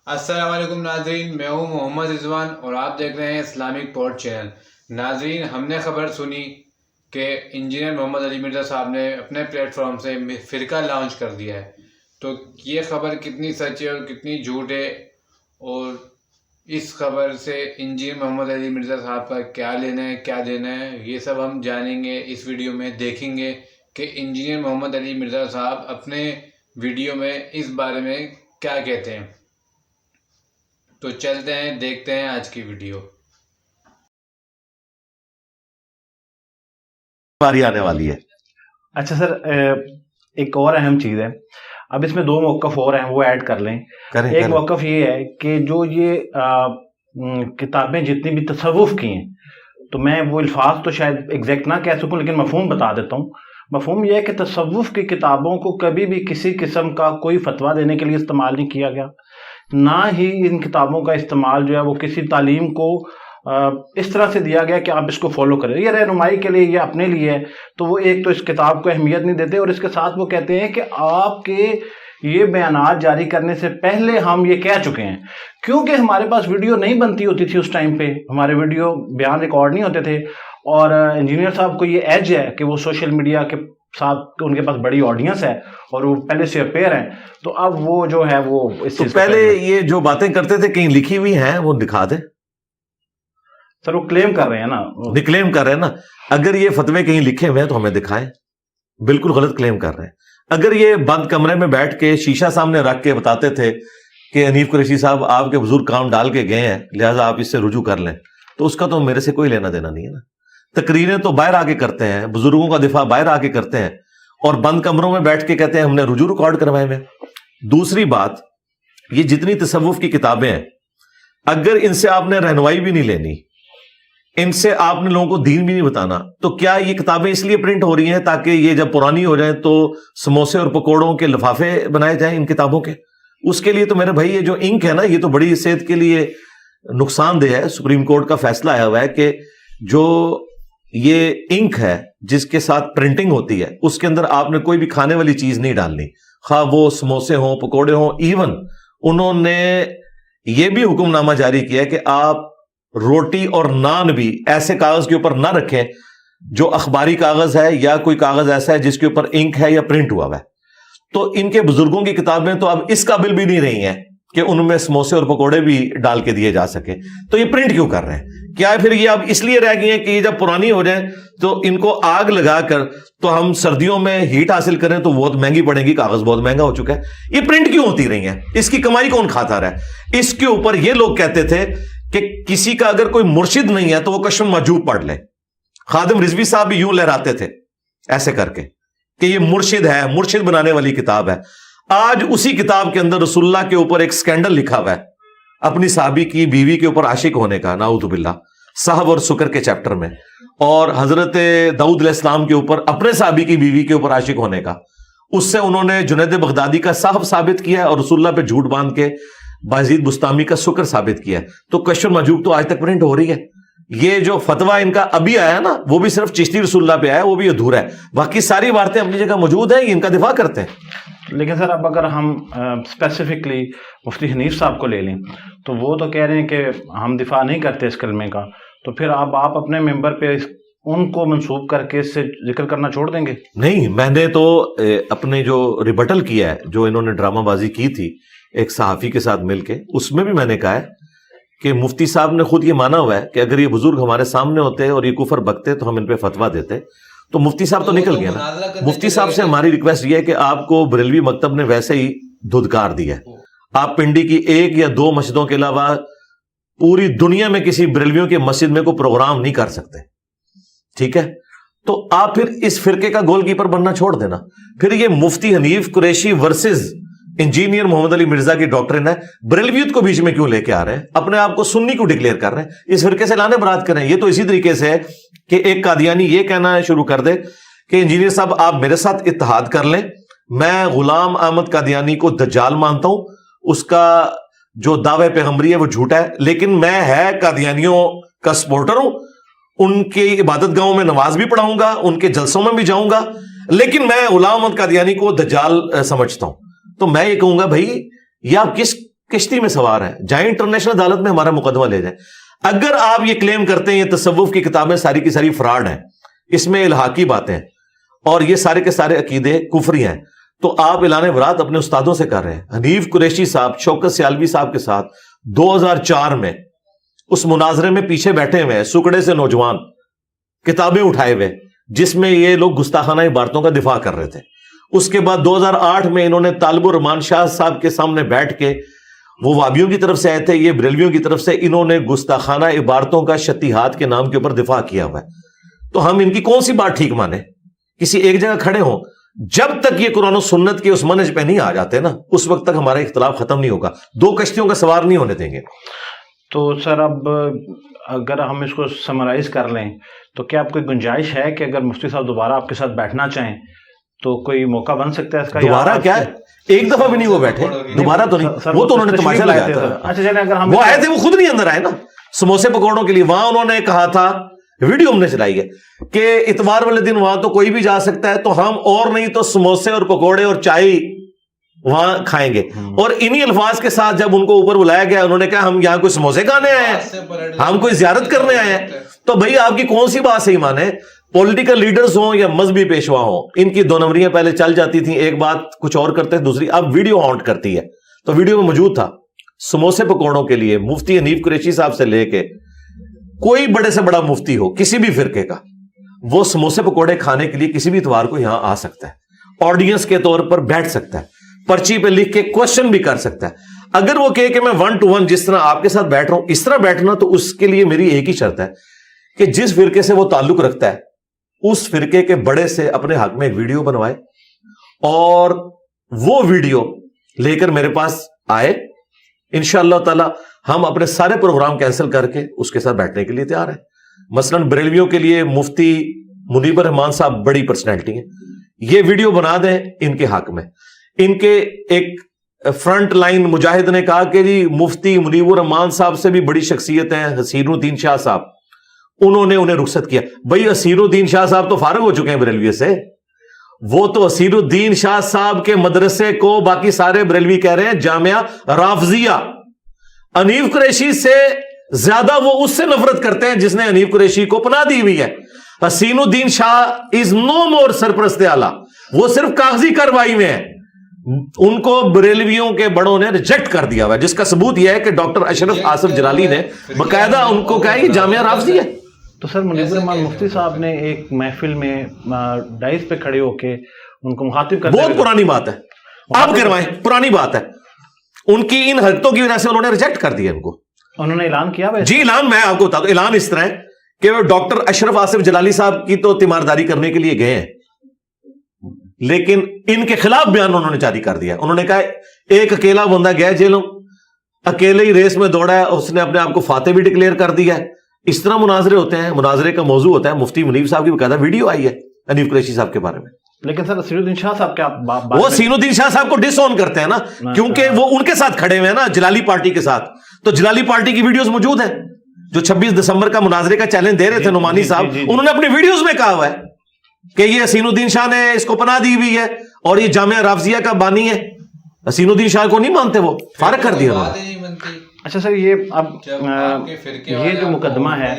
السلام علیکم ناظرین، میں ہوں محمد رضوان اور آپ دیکھ رہے ہیں اسلامک پورٹ چینل۔ ناظرین، ہم نے خبر سنی کہ انجینئر محمد علی مرزا صاحب نے اپنے پلیٹ فارم سے فرقہ لانچ کر دیا ہے، تو یہ خبر کتنی سچ ہے اور کتنی جھوٹ ہے، اور اس خبر سے انجینئر محمد علی مرزا صاحب کا کیا لینا ہے کیا دینا ہے، یہ سب ہم جانیں گے اس ویڈیو میں، دیکھیں گے کہ انجینئر محمد علی مرزا صاحب اپنے ویڈیو میں اس بارے میں کیا کہتے ہیں۔ تو چلتے ہیں، دیکھتے ہیں آج کی ویڈیو۔ باری آنے والی ہے۔ اچھا سر، ایک اور اہم چیز ہے، اب اس میں دو موقف اور ہیں، وہ ایڈ کر لیں۔ ایک موقف یہ ہے کہ جو یہ کتابیں جتنی بھی تصوف کی ہیں، تو میں وہ الفاظ تو شاید ایگزیکٹ نہ کہہ سکوں، لیکن مفہوم بتا دیتا ہوں۔ مفہوم یہ ہے کہ تصوف کی کتابوں کو کبھی بھی کسی قسم کا کوئی فتویٰ دینے کے لیے استعمال نہیں کیا گیا، نہ ہی ان کتابوں کا استعمال جو ہے وہ کسی تعلیم کو اس طرح سے دیا گیا کہ آپ اس کو فالو کریں، یہ رہنمائی کے لیے، یہ اپنے لیے ہے۔ تو وہ ایک تو اس کتاب کو اہمیت نہیں دیتے، اور اس کے ساتھ وہ کہتے ہیں کہ آپ کے یہ بیانات جاری کرنے سے پہلے ہم یہ کہہ چکے ہیں، کیونکہ ہمارے پاس ویڈیو نہیں بنتی ہوتی تھی اس ٹائم پہ، ہمارے ویڈیو بیان ریکارڈ نہیں ہوتے تھے، اور انجینئر صاحب کو یہ ایج ہے کہ وہ سوشل میڈیا کے ساتھ ان کے پاس بڑی آڈینس ہے اور وہ پہلے سے اپیئر ہیں، تو اب وہ جو ہے وہ اس چیز پہلے یہ جو باتیں کرتے تھے کہیں لکھی ہوئی ہیں وہ دکھا دیں سر۔ وہ کلیم کر رہے ہیں نا، کلیم کر رہے ہیں نا، اگر یہ فتوے کہیں لکھے ہوئے ہیں تو ہمیں دکھائیں۔ بالکل غلط کلیم کر رہے ہیں۔ اگر یہ بند کمرے میں بیٹھ کے شیشہ سامنے رکھ کے بتاتے تھے کہ حنیف قریشی صاحب آپ کے بزرگ کام ڈال کے گئے ہیں لہٰذا آپ اس سے رجوع کر لیں، تو اس کا تو میرے سے کوئی لینا دینا نہیں ہے نا۔ تقریریں تو باہر آ کے کرتے ہیں، بزرگوں کا دفاع باہر آ کے کرتے ہیں، اور بند کمروں میں بیٹھ کے کہتے ہیں ہم نے رجوع ریکارڈ کروائے ہوئے۔ دوسری بات، یہ جتنی تصوف کی کتابیں ہیں، اگر ان سے آپ نے رہنمائی بھی نہیں لینی، ان سے آپ نے لوگوں کو دین بھی نہیں بتانا، تو کیا یہ کتابیں اس لیے پرنٹ ہو رہی ہیں تاکہ یہ جب پرانی ہو جائیں تو سموسے اور پکوڑوں کے لفافے بنائے جائیں ان کتابوں کے؟ اس کے لیے تو میرے بھائی یہ جو انک ہے نا، یہ تو بڑی صحت کے لیے نقصان دہ ہے۔ سپریم کورٹ کا فیصلہ آیا ہوا ہے کہ جو یہ انک ہے جس کے ساتھ پرنٹنگ ہوتی ہے، اس کے اندر آپ نے کوئی بھی کھانے والی چیز نہیں ڈالنی، خواہ وہ سموسے ہوں، پکوڑے ہوں۔ ایون انہوں نے یہ بھی حکم نامہ جاری کیا کہ آپ روٹی اور نان بھی ایسے کاغذ کے اوپر نہ رکھیں جو اخباری کاغذ ہے یا کوئی کاغذ ایسا ہے جس کے اوپر انک ہے یا پرنٹ ہوا ہے۔ تو ان کے بزرگوں کی کتابیں تو اب اس قابل بھی نہیں رہی ہیں کہ ان میں سموسے اور پکوڑے بھی ڈال کے دیے جا سکیں، تو یہ پرنٹ کیوں کر رہے ہیں؟ کیا پھر یہ اب اس لیے رہ گئی ہیں کہ یہ جب پرانی ہو جائیں تو ان کو آگ لگا کر تو ہم سردیوں میں ہیٹ حاصل کریں تو بہت مہنگی پڑے گی، کاغذ بہت مہنگا ہو چکا ہے۔ یہ پرنٹ کیوں ہوتی رہی ہیں؟ اس کی کمائی کون کھاتا رہا ہے؟ اس کے اوپر یہ لوگ کہتے تھے کہ کسی کا اگر کوئی مرشد نہیں ہے تو وہ کشف محجوب پڑھ لے۔ خادم رضوی صاحب بھی یوں لہراتے تھے ایسے کر کے کہ یہ مرشد ہے، مرشد بنانے والی کتاب ہے۔ آج اسی کتاب کے اندر رسول اللہ کے اوپر ایک سکینڈل لکھا ہوا ہے، اپنی صحابی کی بیوی کے اوپر عاشق ہونے کا، نعوذ باللہ، صحب اور سکر کے چیپٹر میں، اور حضرت داؤد علیہ السلام کے اوپر اپنے صحابی کی بیوی کے اوپر عاشق ہونے کا۔ اس سے انہوں نے جنید بغدادی کا صحب ثابت کیا ہے اور رسول اللہ پہ جھوٹ باندھ کے بازید بستامی کا سکر ثابت کیا ہے۔ تو کشف محجوب تو آج تک پرنٹ ہو رہی ہے۔ یہ جو فتویٰ ان کا ابھی آیا نا، وہ بھی صرف چشتی رسول اللہ پہ آیا، وہ بھی ادھورا ہے، باقی ساری باتیں اپنی جگہ موجود ہیں، یہ ان کا دفاع کرتے ہیں۔ لیکن سر اب اگر ہم اسپیسیفکلی مفتی حنیف صاحب کو لے لیں تو وہ تو کہہ رہے ہیں کہ ہم دفاع نہیں کرتے اس کلمے کا، تو پھر آپ اپنے ممبر پہ ان کو منسوب کر کے اس سے ذکر کرنا چھوڑ دیں گے؟ نہیں، میں نے تو اپنے جو ریبٹل کیا ہے، جو انہوں نے ڈرامہ بازی کی تھی ایک صحافی کے ساتھ مل کے، اس میں بھی میں نے کہا ہے کہ مفتی صاحب نے خود یہ مانا ہوا ہے کہ اگر یہ بزرگ ہمارے سامنے ہوتے اور یہ کفر بکتے تو ہم ان پہ فتویٰ دیتے۔ تو مفتی صاحب تو نکل گیا نا۔ مفتی صاحب سے ہماری ریکویسٹ یہ ہے کہ آپ کو بریلوی مکتب نے ویسے ہی دھدکار دیا ہے، آپ پنڈی کی 1 یا 2 مسجدوں کے علاوہ پوری دنیا میں کسی بریلویوں کی مسجد میں کوئی پروگرام نہیں کر سکتے، ٹھیک ہے؟ تو آپ پھر اس فرقے کا گول کیپر بننا چھوڑ دینا۔ پھر یہ مفتی حنیف قریشی ورسز انجینئر محمد علی مرزا کی ڈاکٹرن ہے، بریلویت کو بیچ میں کیوں لے کے آ رہے ہیں؟ اپنے آپ کو سنی کو ڈکلیئر کر رہے ہیں، اس فرقے سے لانے برات کریں۔ یہ تو اسی طریقے سے ہے کہ ایک قادیانی یہ کہنا شروع کر دے کہ انجینئر صاحب آپ میرے ساتھ اتحاد کر لیں، میں غلام احمد قادیانی کو دجال مانتا ہوں، اس کا جو دعوے پیغمبری ہے وہ جھوٹا ہے، لیکن میں ہے قادیانیوں کا سپورٹر ہوں، ان کی عبادت گاہوں میں نماز بھی پڑھاؤں گا، ان کے جلسوں میں بھی جاؤں گا، لیکن میں غلام احمد قادیانی کو دجال سمجھتا ہوں۔ تو میں یہ کہوں گا بھائی یہ آپ کس کشتی میں سوار ہیں, جائیں انٹرنیشنل عدالت میں ہمارا مقدمہ لے جائیں. اگر آپ یہ کلیم کرتے ہیں یہ تصوف کی کتابیں ساری کی ساری فراڈ ہیں, اس میں الحاقی باتیں ہیں اور یہ سارے کے سارے عقیدے کفری ہیں, تو آپ اعلان برات اپنے استادوں سے کر رہے ہیں. حنیف قریشی صاحب شوکت سیالوی صاحب کے ساتھ 2004 میں اس مناظرے میں پیچھے بیٹھے ہوئے ہیں, سکڑے سے نوجوان کتابیں اٹھائے ہوئے, جس میں یہ لوگ گستاخانہ عبارتوں کا دفاع کر رہے تھے. اس کے بعد 2008 میں انہوں نے طالب الرحمان شاہ صاحب کے سامنے بیٹھ کے, وہ وابیوں کی طرف سے آئے تھے, یہ بریلویوں کی طرف سے, انہوں نے گستاخانہ عبارتوں کا شتیہات کے نام کے اوپر دفاع کیا ہوا ہے. تو ہم ان کی کون سی بات ٹھیک مانیں؟ کسی ایک جگہ کھڑے ہوں, جب تک یہ قرآن و سنت کے اس منہج پہ نہیں آ جاتے نا, اس وقت تک ہمارا اختلاف ختم نہیں ہوگا. دو کشتیوں کا سوار نہیں ہونے دیں گے. تو سر اب اگر ہم اس کو سمرائز کر لیں تو کیا آپ کوئی گنجائش ہے کہ اگر مفتی صاحب دوبارہ آپ کے ساتھ بیٹھنا چاہیں تو کوئی موقع بن سکتا ہے اس کا؟ دوبارہ کیا ہے, ایک دفعہ بھی نہیں وہ بیٹھے, دوبارہ تو نہیں. وہ تو انہوں نے تماشا لگایا تھا. اچھا چلیں, اگر ہم وہ آئے تھے, وہ خود نہیں اندر آئے نا سموسے پکوڑوں کے لیے. وہاں انہوں نے کہا تھا, ویڈیو ہم نے چلائی ہے, کہ اتوار والے دن وہاں تو کوئی بھی جا سکتا ہے, تو ہم اور نہیں تو سموسے اور پکوڑے اور چائے وہاں کھائیں گے. اور انہی الفاظ کے ساتھ جب ان کو اوپر بلایا گیا, انہوں نے کہا ہم یہاں کوئی سموسے کھانے آئے ہیں, ہم کوئی زیارت کرنے آئے ہیں. تو بھائی آپ کی کون سی بات صحیح مانے؟ پولیٹیکل لیڈرز ہوں یا مذہبی پیشوا ہوں, ان کی دو نمبریاں پہلے چل جاتی تھیں, ایک بات کچھ اور کرتے, دوسری اب ویڈیو ہانٹ کرتی ہے. تو ویڈیو میں موجود تھا سموسے پکوڑوں کے لیے مفتی حنیف قریشی صاحب سے لے کے کوئی بڑے سے بڑا مفتی ہو کسی بھی فرقے کا, وہ سموسے پکوڑے کھانے کے لیے کسی بھی اتوار کو یہاں آ سکتا ہے, آڈینس کے طور پر بیٹھ سکتا ہے, پرچی پہ لکھ کے کوشچن بھی کر سکتا ہے. اگر وہ کہے کہ میں 1 to 1 جس طرح آپ کے ساتھ بیٹھ رہا ہوں اس طرح بیٹھنا, تو اس کے لیے میری ایک ہی شرط ہے کہ جس فرقے سے وہ تعلق رکھتا ہے اس فرقے کے بڑے سے اپنے حق میں ایک ویڈیو بنوائے اور وہ ویڈیو لے کر میرے پاس آئے. انشاءاللہ تعالی ہم اپنے سارے پروگرام کینسل کر کے اس کے ساتھ بیٹھنے کے لیے تیار ہیں. مثلا بریلویوں کے لیے مفتی منیب الرحمان صاحب بڑی پرسنالٹی ہیں, یہ ویڈیو بنا دیں ان کے حق میں. ان کے ایک فرنٹ لائن مجاہد نے کہا کہ جی مفتی منیب الرحمان صاحب سے بھی بڑی شخصیت ہیں حسین الدین شاہ صاحب, انہوں نے انہیں رخصت کیا. بھائی حسین الدین شاہ صاحب تو فارغ ہو چکے ہیں بریلوی سے, وہ تو حسین الدین شاہ صاحب کے مدرسے کو باقی سارے بریلوی کہہ رہے ہیں جامعہ رافضیہ. حنیف قریشی سے زیادہ وہ اس سے نفرت کرتے ہیں جس نے حنیف قریشی کو پناہ دی ہوئی ہے. حسین الدین شاہ از نو مور سرپرست اعلیٰ, وہ صرف کاغذی کارروائی میں ہے. ان کو بریلویوں کے بڑوں نے ریجیکٹ کر دیا ہوا ہے, جس کا ثبوت یہ ہے کہ ڈاکٹر اشرف آصف جلالی نے باقاعدہ ان کو کہا یہ جامعہ رافضی ہے. تو سر منیب الرحمان مفتی صاحب نے ایک محفل میں ڈائز پہ کھڑے ہو کے ان کو مخاطب کرتے بہت پرانی بات ہے, آپ کروائیں, پرانی بات ہے, ان کی ان حرکتوں کی وجہ سے انہوں نے ریجیکٹ کر دیا ان کو. انہوں نے اعلان کیا جی اعلان میں آپ کو بتا دوں, اعلان اس طرح ہے کہ وہ ڈاکٹر اشرف آصف جلالی صاحب کی تو تیمارداری کرنے کے لیے گئے ہیں, لیکن ان کے خلاف بیان انہوں نے جاری کر دیا. انہوں نے کہا ایک اکیلا بندہ گیا جیلوں, اکیلے ہی ریس میں دوڑا ہے, اس نے اپنے آپ کو فاتح بھی ڈکلیئر کر دیا ہے. اس طرح مناظرے ہوتے ہیں, مناظرے کا موضوع ہوتا ہے. مفتی منیب صاحب کی باقاعدہ ویڈیو آئی ہے حنیف قریشی صاحب کے بارے میں. لیکن سر حسین الدین شاہ صاحب کیا وہ حسین الدین شاہ صاحب کو ڈس آن کرتے ہیں نا, کیونکہ وہ ان کے ساتھ کھڑے ہوئے ہیں نا جلالی پارٹی کے ساتھ. تو جلالی پارٹی کی ویڈیوز موجود ہیں جو 26 دسمبر کا مناظرے کا چیلنج دے رہے تھے نعمانی صاحب, انہوں نے اپنی ویڈیوز میں کہا ہوا ہے کہ یہ حسین الدین شاہ نے اس کو پناہ دی ہوئی ہے اور یہ جامعہ رافضیہ کا بانی ہے. حسین الدین شاہ کو نہیں مانتے, وہ فارغ کر دیا انہوں نے. اچھا سر, یہ اب یہ جو مقدمہ ہے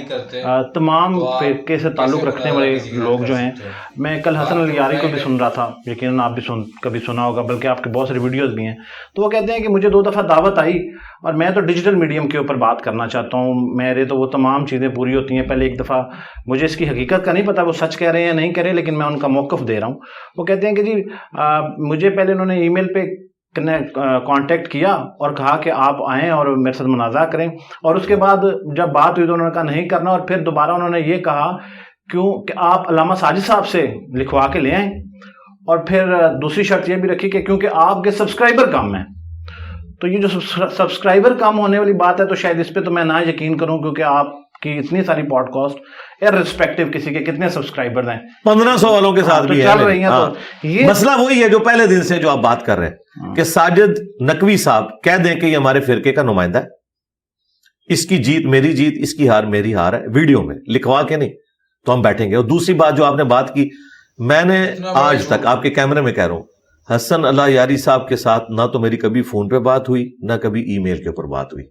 تمام فرقے سے تعلق رکھنے والے لوگ جو ہیں, میں کل حسن علیاری کو بھی سن رہا تھا, یقیناً آپ بھی کبھی سنا ہوگا, بلکہ آپ کے بہت ساری ویڈیوز بھی ہیں, تو وہ کہتے ہیں کہ مجھے 2 دفعہ دعوت آئی اور میں تو ڈیجیٹل میڈیم کے اوپر بات کرنا چاہتا ہوں, میرے تو وہ تمام چیزیں پوری ہوتی ہیں. پہلے ایک دفعہ مجھے اس کی حقیقت کا نہیں پتا وہ سچ کہہ رہے ہیں یا نہیں کہہ رہے, لیکن میں ان کا موقف دے رہا ہوں. وہ کہتے ہیں کہ جی مجھے پہلے انہوں نے ای میل پہ کانٹیکٹ کیا اور کہا کہ آپ آئیں اور میرے ساتھ مناظرہ کریں, اور اس کے بعد جب بات ہوئی تو انہوں نے کہا نہیں کرنا, اور پھر دوبارہ انہوں نے یہ کہا کیوں کہ آپ علامہ ساجد صاحب سے لکھوا کے لے آئیں, اور پھر دوسری شرط یہ بھی رکھی کہ کیونکہ آپ کے سبسکرائبر کم ہیں. تو یہ جو سبسکرائبر کم ہونے والی بات ہے تو شاید اس پہ تو میں نہ یقین کروں, کیونکہ آپ کی اتنی ساری پوڈ کاسٹ ارسپیکٹو کسی کے کتنے سبسکرائبر ہیں 1500 والوں کے ساتھ بھی چل رہی ہیں. تو یہ مسئلہ وہی ہے جو پہلے دن سے جو آپ بات کر رہے ہیں کہ ساجد نقوی صاحب کہہ دیں کہ یہ ہمارے فرقے کا نمائندہ ہے, اس کی جیت میری جیت, اس کی ہار میری ہار ہے, ویڈیو میں لکھوا کے نہیں تو ہم بیٹھیں گے. اور دوسری بات جو آپ نے بات کی, میں نے آج تک آپ کے کیمرے میں کہہ رہا ہوں, حسن اللہ یاری صاحب کے ساتھ نہ تو میری کبھی فون پہ بات ہوئی نہ کبھی ای میل کے اوپر بات ہوئی.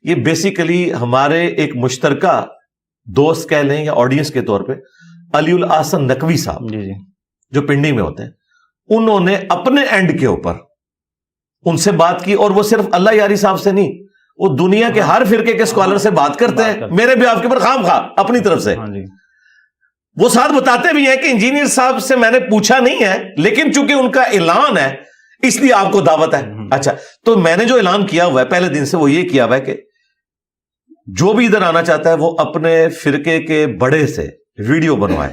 یہ بیسیکلی ہمارے ایک مشترکہ دوست کہہ لیں یا آڈینس کے طور پہ علی الاحسن نقوی صاحب جو پنڈی میں ہوتے ہیں, انہوں نے اپنے اینڈ کے اوپر ان سے بات کی, اور وہ صرف اللہ یاری صاحب سے نہیں, وہ دنیا کے ہر فرقے کے اسکالر سے بات کرتے ہیں میرے بھی آپ کے اوپر خام خواہ اپنی طرف سے. وہ ساتھ بتاتے بھی ہیں کہ انجینئر صاحب سے میں نے پوچھا نہیں ہے, لیکن چونکہ ان کا اعلان ہے اس لیے آپ کو دعوت ہے. اچھا, تو میں نے جو اعلان کیا ہوا ہے پہلے دن سے وہ یہ کیا ہوا ہے کہ جو بھی ادھر آنا چاہتا ہے وہ اپنے فرقے کے بڑے سے ویڈیو بنوائے.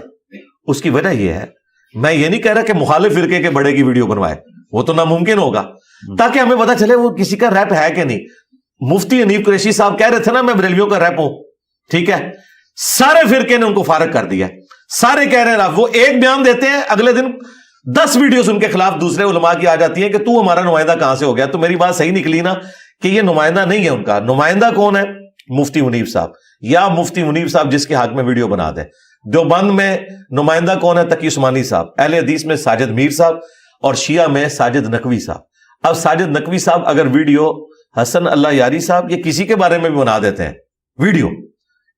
اس کی وجہ یہ ہے, میں یہ نہیں کہہ رہا کہ مخالف فرقے کے بڑے کی ویڈیو بنوائے, وہ تو ناممکن ہوگا, تاکہ ہمیں پتا چلے وہ کسی کا ریپ ہے کہ نہیں. مفتی حنیف قریشی صاحب کہہ رہے تھے نا میں بریلویوں کا ریپ ہوں, ٹھیک ہے, سارے فرقے نے ان کو فارغ کر دیا, سارے کہہ رہے ہیں وہ ایک بیان دیتے ہیں, اگلے دن 10 ویڈیوز ان کے خلاف دوسرے علماء کی آ جاتی ہیں کہ تو ہمارا نمائندہ کہاں سے ہو گیا. تو میری بات صحیح نکلی نا کہ یہ نمائندہ نہیں ہے ان کا. نمائندہ کون ہے؟ مفتی منیف صاحب, یا مفتی منیف صاحب جس کے حق میں ویڈیو بنا دیں. دیوبند میں نمائندہ کون ہے؟ تقی عثمانی صاحب. اہل حدیث میں ساجد میر صاحب, اور شیعہ میں ساجد نقوی صاحب. اب ساجد نقوی صاحب اگر ویڈیو حسن اللہ یاری صاحب یا کسی کے بارے میں بھی بنا دیتے ہیں ویڈیو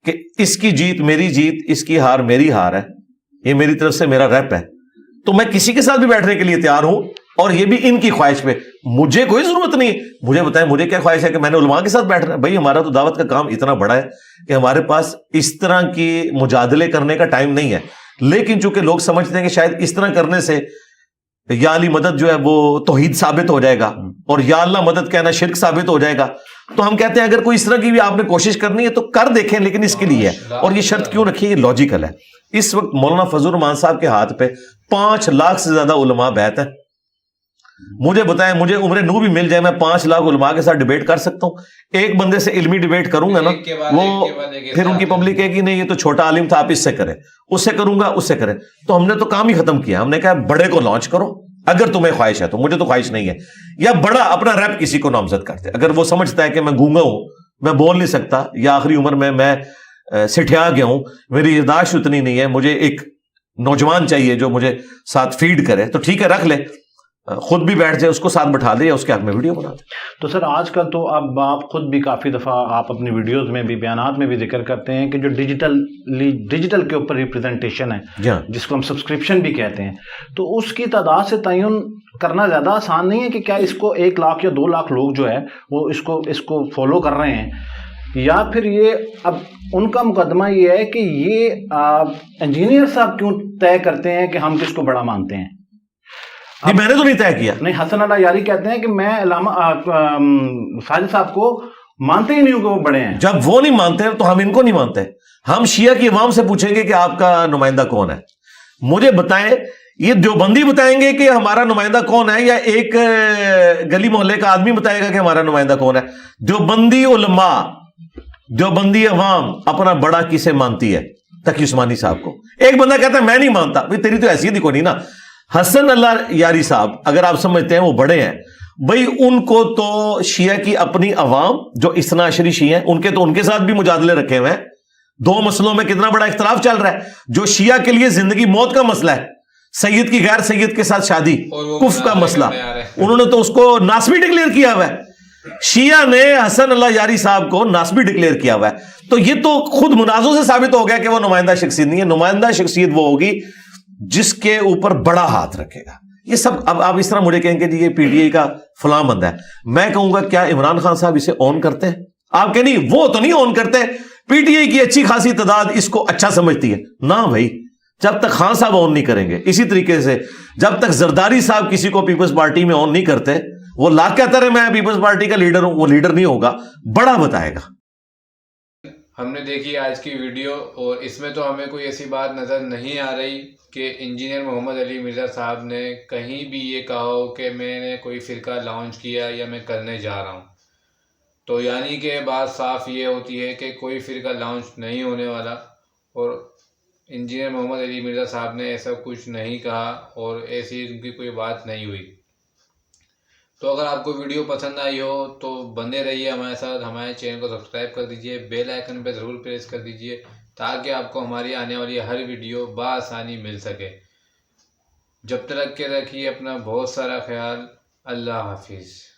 کہ اس کی جیت میری جیت, اس کی ہار میری ہار ہے, یہ میری طرف سے میرا ریپ ہے, تو میں کسی کے ساتھ بھی بیٹھنے کے لیے تیار ہوں, اور یہ بھی ان کی خواہش پہ. مجھے کوئی ضرورت نہیں, مجھے بتائیں مجھے کیا خواہش ہے کہ میں نے علماء کے ساتھ بیٹھنا ہے. بھائی ہمارا تو دعوت کا کام اتنا بڑا ہے کہ ہمارے پاس اس طرح کی مجادلے کرنے کا ٹائم نہیں ہے, لیکن چونکہ لوگ سمجھتے ہیں کہ شاید اس طرح کرنے سے یا علی مدد جو ہے وہ توحید ثابت ہو جائے گا, اور یا اللہ مدد کہنا شرک ثابت ہو جائے گا, تو ہم کہتے ہیں اگر کوئی اس طرح کی بھی آپ نے کوشش کرنی ہے تو کر دیکھیں, لیکن اس کے لیے ہے. اور یہ شرط کیوں رکھی ہے؟ یہ لاجیکل ہے. اس وقت مولانا فضل الرحمان صاحب کے ہاتھ پہ 5 لاکھ سے زیادہ علماء بیعت ہیں. مجھے بتائیں, مجھے عمر نو بھی مل جائے, میں 5 لاکھ علماء کے ساتھ ڈیبیٹ کر سکتا ہوں. ایک بندے سے علمی ڈیبیٹ کروں گا نا, وہ پھر ان کی پبلک کہے گی نہیں یہ تو چھوٹا عالم تھا, آپ اس سے کریں, اس سے کروں گا, اس سے کریں. تو ہم نے تو کام ہی ختم کیا. ہم نے کہا بڑے کو لانچ کرو اگر تمہیں خواہش ہے تو, مجھے تو خواہش نہیں ہے. یا بڑا اپنا ریپ کسی کو نامزد کرتے, اگر وہ سمجھتا ہے کہ میں گونگا ہوں, میں بول نہیں سکتا, یا آخری عمر میں سٹھیا گیا ہوں, میری یاداشت اتنی نہیں ہے, مجھے ایک نوجوان چاہیے جو مجھے ساتھ فیڈ کرے, تو ٹھیک ہے رکھ لے, خود بھی بیٹھ جائے, اس کو ساتھ بٹھا دے, یا اس کے حق میں ویڈیو بنا دے. تو سر آج کل تو اب آپ خود بھی کافی دفعہ آپ اپنی ویڈیوز میں بھی بیانات میں بھی ذکر کرتے ہیں کہ جو ڈیجیٹل کے اوپر ریپریزنٹیشن ہے, جس کو ہم سبسکرپشن بھی کہتے ہیں, تو اس کی تعداد سے تعین کرنا زیادہ آسان نہیں ہے کہ کیا اس کو 1 لاکھ یا 2 لاکھ لوگ جو ہے وہ اس کو فالو کر رہے ہیں, یا پھر یہ اب ان کا مقدمہ یہ ہے کہ یہ انجینئر صاحب کیوں طے کرتے ہیں کہ ہم کس کو بڑا مانتے ہیں؟ میں نے تو نہیں طے کیا. نہیں, حسن اللہ یاری کہتے ہیں کہ میں علامہ ساجد صاحب کو مانتے ہی نہیں ہوں کہ وہ بڑے ہیں. جب وہ نہیں مانتے تو ہم ان کو نہیں مانتے. ہم شیعہ کی عوام سے پوچھیں گے کہ آپ کا نمائندہ کون ہے, مجھے بتائیں. یہ دیوبندی بتائیں گے کہ ہمارا نمائندہ کون ہے, یا ایک گلی محلے کا آدمی بتائے گا کہ ہمارا نمائندہ کون ہے؟ دیوبندی علماء, دیوبندی عوام اپنا بڑا کسے مانتی ہے؟ تقی عثمانی صاحب کو. ایک بندہ کہتا ہے میں نہیں مانتا, بھائی تیری تو حیثیت ہی کوئی نہیں نا. حسن اللہ یاری صاحب اگر آپ سمجھتے ہیں وہ بڑے ہیں, بھائی ان کو تو شیعہ کی اپنی عوام جو اثنا عشری شیعہ ہیں, ان کے تو ان کے ساتھ بھی مجادلے رکھے ہوئے ہیں. 2 مسئلوں میں کتنا بڑا اختلاف چل رہا ہے. جو شیعہ کے لیے زندگی موت کا مسئلہ ہے, سید کی غیر سید کے ساتھ شادی, کفر کا مسئلہ, انہوں نے تو اس کو ناسبی ڈکلیئر کیا ہوا ہے. شیعہ نے حسن اللہ یاری صاحب کو ناسبی ڈکلیئر کیا ہوا ہے. تو یہ تو خود منازع سے ثابت ہو گیا کہ وہ نمائندہ شخصیت نہیں ہے. نمائندہ شخصیت وہ ہوگی جس کے اوپر بڑا ہاتھ رکھے گا. یہ سب اب آپ اس طرح مجھے کہیں گے جی یہ پی ٹی آئی کا فلاں بندہ ہے, میں کہوں گا کیا عمران خان صاحب اسے آن کرتے ہیں؟ آپ کہ نہیں وہ تو نہیں آن کرتے, پی ٹی آئی کی اچھی خاصی تعداد اس کو اچھا سمجھتی ہے نا بھائی. جب تک خان صاحب آن نہیں کریں گے, اسی طریقے سے جب تک زرداری صاحب کسی کو پیپلز پارٹی میں آن نہیں کرتے, وہ لاکھ کہتا ہے میں پیپلز پارٹی کا لیڈر ہوں, وہ لیڈر نہیں ہوگا, بڑا بتائے گا. ہم نے دیکھی آج کی ویڈیو, اور اس میں تو ہمیں کوئی ایسی بات نظر نہیں آ رہی کہ انجینئر محمد علی مرزا صاحب نے کہیں بھی یہ کہا ہو کہ میں نے کوئی فرقہ لانچ کیا یا میں کرنے جا رہا ہوں. تو یعنی کہ بات صاف یہ ہوتی ہے کہ کوئی فرقہ لانچ نہیں ہونے والا, اور انجینئر محمد علی مرزا صاحب نے ایسا کچھ نہیں کہا, اور ایسی ان کی کوئی بات نہیں ہوئی. تو اگر آپ کو ویڈیو پسند آئی ہو تو بنے رہیے ہمارے ساتھ, ہمارے چینل کو سبسکرائب کر دیجئے, بیل آئیکن پہ ضرور پریس کر دیجئے تاکہ آپ کو ہماری آنے والی ہر ویڈیو بآسانی مل سکے. جب تک کے رکھیے اپنا بہت سارا خیال. اللہ حافظ.